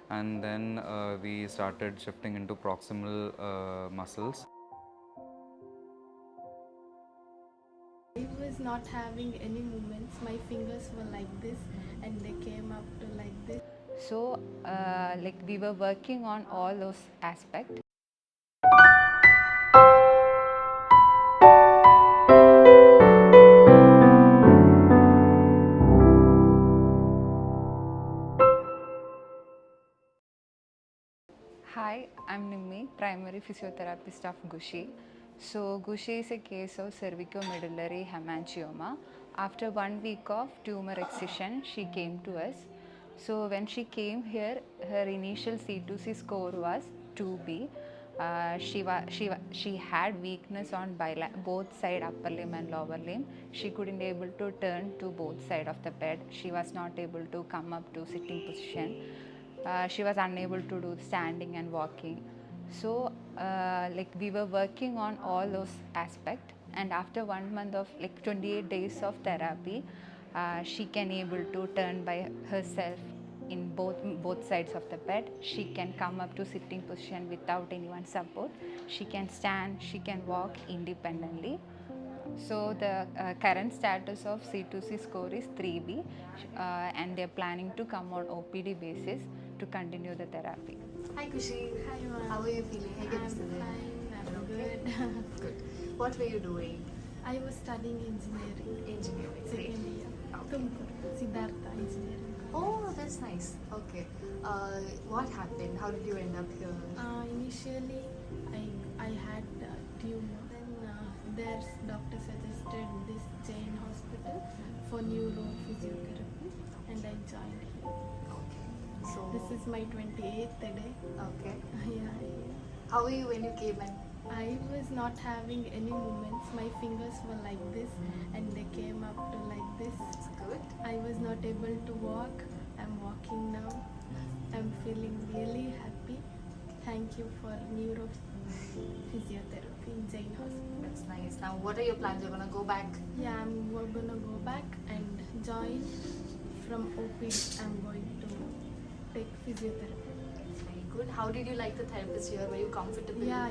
and then we started shifting into proximal muscles. I was not having any movements. My fingers were like this and they came up to like this. So we were working on all those aspects. Hi, I'm Nimmi, primary physiotherapist of Kushi. So Kushi is a case of cervical medullary hemangioma. After 1 week of tumor excision, she came to us. So when she came here, her initial C2C score was 2B. She had weakness on both side upper limb and lower limb. She couldn't able to turn to both side of the bed. She was not able to come up to sitting position. She was unable to do standing and walking. So we were working on all those aspects, and after 1 month of 28 days of therapy, she can able to turn by herself in both sides of the bed. She can come up to sitting position without anyone's support. She can stand, she can walk independently. So the current status of C2C score is 3B, and they're planning to come on OPD basis to continue the therapy. Hi Kushi. Hi, ma'am. How are you feeling? I'm fine. I'm good. Good. What were you doing? I was studying engineering. Engineering. Great. Second year. Okay. Tumor, Siddhartha Engineering. Oh, that's nice. Okay. What happened? How did you end up here? Initially, I had tumor. Then their doctor suggested this Jain hospital for Newro physiotherapy, and I joined here. Okay. So This is my 28th day. okay. Yeah. How were you when you came in? I was not having any movements. My fingers were like this and they came up to like this. That's good. I was not able to walk. I'm walking now. I'm feeling really happy. Thank you for Newro physiotherapy in Jain hospital. That's nice. Now, what are your plans? You're gonna go back? Yeah, we're gonna go back and join from OPD. I'm going to take physiotherapy. That's very good. How did you like the therapist here? Were you comfortable? Yeah.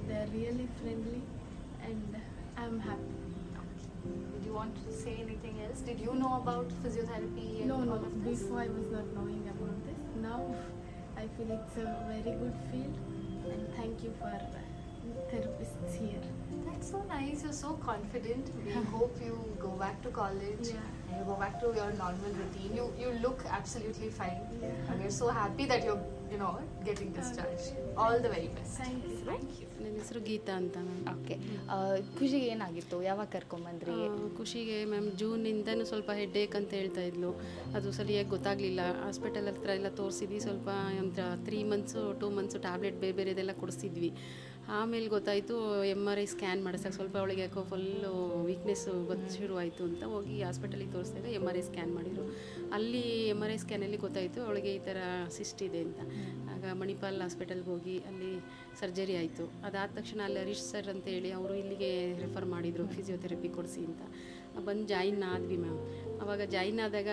They're really friendly and I'm happy. Did you want to say anything else? Did you know about physiotherapy and No. all of this? Before I was not knowing about this. Now I feel it's a very good field and thank you for therapists here. That's so nice. You're so confident. We hope you go back to college Yeah. and you go back to your normal routine. You look absolutely fine. Yeah. And we're so happy that you're getting discharged. All the very best. Thank you. ನನ್ನ ಹೆಸರು ಗೀತಾ ಅಂತ ma'am. Okay, ಖುಷಿಗೆ ಏನಾಗಿತ್ತು? ಯಾವಾಗ ಕರ್ಕೊಂಬಂದ್ರಿ? ಖುಷಿಗೆ ma'am ಜೂನಿಂದನೂ ಸ್ವಲ್ಪ headache ಅಂತ ಹೇಳ್ತಾ ಇದ್ಲು. ಅದು ಸರಿಯಾಗಿ ಗೊತ್ತಾಗಲಿಲ್ಲ. ಹಾಸ್ಪಿಟಲ್ ಹತ್ರ ಎಲ್ಲ ತೋರಿಸಿದ್ವಿ. ಸ್ವಲ್ಪ ಒಂದು 3 ಮಂತ್ಸು 2 ಮಂತ್ಸು ಟ್ಯಾಬ್ಲೆಟ್ ಬೇರೆದೆಲ್ಲ ಕೊಡಿಸಿದ್ವಿ. ಆಮೇಲೆ ಗೊತ್ತಾಯಿತು, MRI ಸ್ಕ್ಯಾನ್ ಮಾಡಿಸಾಗ ಸ್ವಲ್ಪ ಅವಳಿಗೆ ಯಾಕೋ ಫುಲ್ಲು ವೀಕ್ನೆಸ್ಸು ಶುರುವಾಯಿತು ಅಂತ ಹೋಗಿ ಹಾಸ್ಪಿಟಲಿಗೆ ತೋರಿಸಿದಾಗ MRI ಸ್ಕ್ಯಾನ್ ಮಾಡಿದರು. ಅಲ್ಲಿ MRI ಸ್ಕ್ಯಾನಲ್ಲಿ ಗೊತ್ತಾಯಿತು ಅವಳಿಗೆ ಈ ಥರ ಸಿಸ್ಟ್ ಇದೆ ಅಂತ. ಆಗ ಮಣಿಪಾಲ್ ಹಾಸ್ಪಿಟಲ್ಗೆ ಹೋಗಿ ಅಲ್ಲಿ ಸರ್ಜರಿ ಆಯಿತು. ಅದಾದ ತಕ್ಷಣ ಅಲ್ಲಿ ಹರೀಶ್ ಸರ್ ಅಂತೇಳಿ ಅವರು ಇಲ್ಲಿಗೆ ರೆಫರ್ ಮಾಡಿದರು ಫಿಸಿಯೋಥೆರಪಿ ಕೊಡಿಸಿ ಅಂತ. ಬಂದು ಜಾಯಿನ್ ಆದ್ವಿ ಮ್ಯಾಮ್. ಆವಾಗ ಜಾಯಿನ್ ಆದಾಗ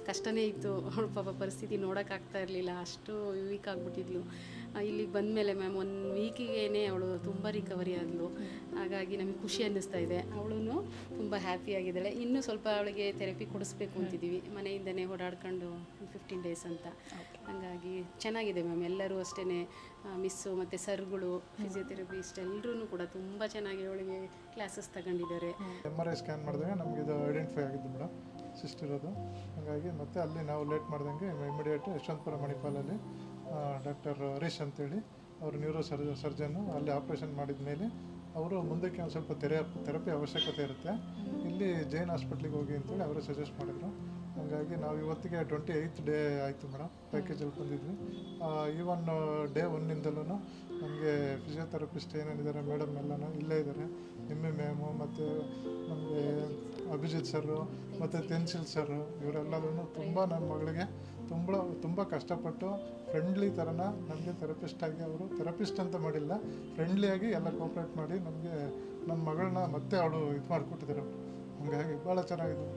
ಕಷ್ಟನೇ ಇತ್ತು. ಅವಳ ಪಾಪ ಪರಿಸ್ಥಿತಿ ನೋಡೋಕ್ಕಾಗ್ತಾ ಇರಲಿಲ್ಲ, ಅಷ್ಟು ವೀಕ್ ಆಗಿಬಿಟ್ಟಿದ್ಲು. ಇಲ್ಲಿಗೆ ಬಂದಮೇಲೆ ಮ್ಯಾಮ್ 1 ವೀಕಿಗೇ ಅವಳು ತುಂಬ ರಿಕವರಿ ಆದಳು. ಹಾಗಾಗಿ ನಮಗೆ ಖುಷಿ ಅನ್ನಿಸ್ತಾ ಇದೆ. ಅವಳು ತುಂಬ ಹ್ಯಾಪಿಯಾಗಿದ್ದಾಳೆ. ಇನ್ನೂ ಸ್ವಲ್ಪ ಅವಳಿಗೆ ಥೆರಪಿ ಕೊಡಿಸ್ಬೇಕು ಅಂತಿದ್ದೀವಿ. ಮನೆಯಿಂದನೇ ಓಡಾಡ್ಕೊಂಡು 15 ಡೇಸ್ ಅಂತ. ಹಾಗಾಗಿ ಚೆನ್ನಾಗಿದೆ ಮ್ಯಾಮ್. ಎಲ್ಲರೂ ಅಷ್ಟೇ, ಮಿಸ್ಸು ಮತ್ತು ಸರ್ಗಳು, ಫಿಸಿಯೋಥೆರಪಿಸ್ಟ್ ಎಲ್ಲರೂ ಕೂಡ ತುಂಬ ಚೆನ್ನಾಗಿ ಅವಳಿಗೆ ಕ್ಲಾಸಸ್ ತಗೊಂಡಿದ್ದಾರೆ. MRI ಸ್ಕ್ಯಾನ್ ಮಾಡಿದಾಗ ನಮಗೆ ಇದು ಐಡೆಂಟಿಫೈ ಆಗಿದ್ದು ಮೇಡಮ್, ಸಿಸ್ಟ್ ಇರೋದು. ಹಾಗಾಗಿ ಮತ್ತೆ ಅಲ್ಲಿ ನಾವು ಲೇಟ್ ಮಾಡ್ದಂಗೆ ಇಮಿಡಿಯೇಟ್ ಯಶವಂತಪುರ ಮಣಿಪಾಲಲ್ಲಿ ಡಾಕ್ಟರ್ ಹರೀಶ್ ಅಂತೇಳಿ ಅವರು ನ್ಯೂರೋ ಸರ್ಜನ್ನು ಅಲ್ಲಿ ಆಪ್ರೇಷನ್ ಮಾಡಿದ ಮೇಲೆ ಅವರು ಮುಂದಕ್ಕೆ ಒಂದು ಸ್ವಲ್ಪ ಥೆರಪಿ ಅವಶ್ಯಕತೆ ಇರುತ್ತೆ, ಇಲ್ಲಿ ಜೈನ್ ಹಾಸ್ಪಿಟ್ಲಿಗೆ ಹೋಗಿ ಅಂತೇಳಿ ಅವರು ಸಜೆಸ್ಟ್ ಮಾಡಿದರು. ಹಾಗಾಗಿ ನಾವು ಇವತ್ತಿಗೆ 28th ಡೇ ಆಯಿತು ಮೇಡಮ್, ಪ್ಯಾಕೇಜಲ್ಲಿ ಬಂದಿದ್ವಿ. ಈವನ್ ಡೇ 1ಇಂದಲೂ ನಮಗೆ ಫಿಸಿಯೋಥೆರಪಿಸ್ಟ್ ಏನೇನಿದ್ದಾರೆ ಮೇಡಮ್ ಎಲ್ಲನೂ ಇಲ್ಲೇ ಇದ್ದಾರೆ. ನಿಮ್ಮಿ ಮ್ಯಾಮು ಮತ್ತು ನಮಗೆ ಅಭಿಜಿತ್ ಸರು ಮತ್ತು ತೆನ್ಸಿಲ್ ಸರು ಇವರೆಲ್ಲರೂ ತುಂಬ ನನ್ನ ಮಗಳಿಗೆ ತುಂಬ ಕಷ್ಟಪಟ್ಟು ಫ್ರೆಂಡ್ಲಿ ಥರನ ನಮಗೆ ಥೆರಪಿಸ್ಟಾಗಿ, ಅವರು ಥೆರಪಿಸ್ಟ್ ಅಂತ ಮಾಡಿಲ್ಲ, ಫ್ರೆಂಡ್ಲಿಯಾಗಿ ಎಲ್ಲ ಕೋಪ್ರೇಟ್ ಮಾಡಿ ನಮಗೆ ನಮ್ಮ ಮಗಳನ್ನ ಮತ್ತೆ ಅವಳು ಇದು ಮಾಡಿಕೊಟ್ಟಿದ್ದಾರೆ. ಹಾಗಾಗಿ ಭಾಳ ಚೆನ್ನಾಗಿದೆ.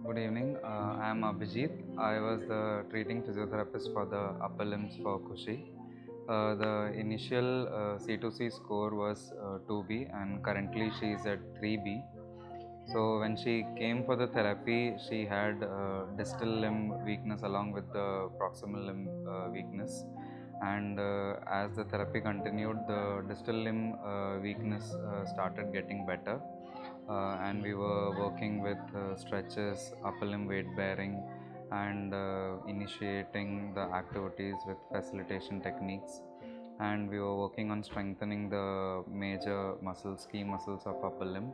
Good evening. I am Abhijith. I was the treating physiotherapist for the upper limbs for Kushi. The initial C2C score was 2B, and currently she is at 3B. So when she came for the therapy, she had distal limb weakness along with the proximal limb weakness. And as the therapy continued, the distal limb weakness started getting better. And we were working with stretches, upper limb weight bearing, and initiating the activities with facilitation techniques. And we were working on strengthening the major muscles, key muscles of upper limb.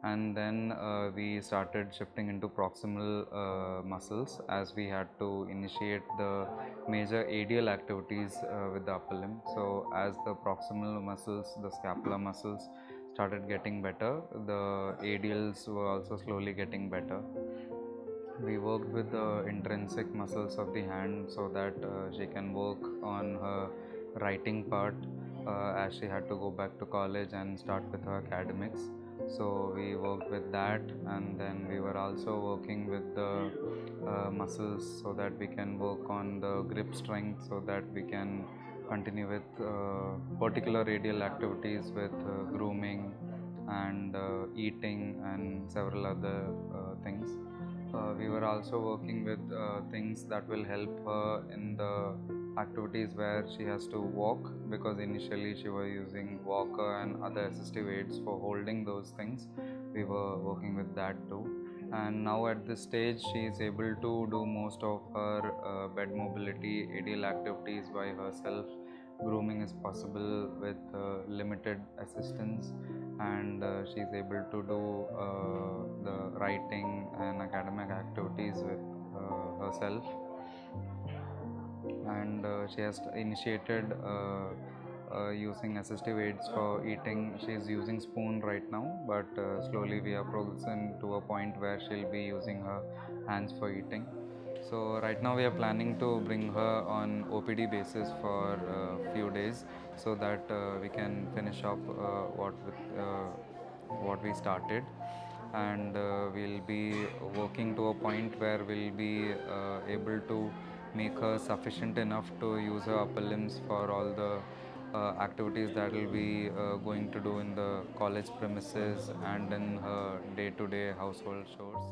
And then we started shifting into proximal muscles, as we had to initiate the major ADL activities with the upper limb. So as the proximal muscles, the scapular muscles started getting better, the ADLs were also slowly getting better. We worked with the intrinsic muscles of the hand so that she can work on her writing part, as she had to go back to college and start with her academics. So we worked with that, and then we were also working with the muscles so that we can work on the grip strength, so that we can continue with particular radial activities with grooming and eating and several other things. We were also working with things that will help her in the activities where she has to walk, because initially she was using walker and other assistive aids for holding those things. We were working with that too. And now at this stage, she is able to do most of her bed mobility, ADL activities by herself. Grooming is possible with limited assistance, and she is able to do the writing and academic activities with herself. And she has initiated using assistive aids for eating. She is using spoon right now, but slowly we are progressing to a point where she'll be using her hands for eating. So right now we are planning to bring her on OPD basis for a few days, so that we can finish up what we started. And we'll be working to a point where we'll be able to make her sufficient enough to use her upper limbs for all the activities that will be going to do in the college premises and in her day-to-day household chores.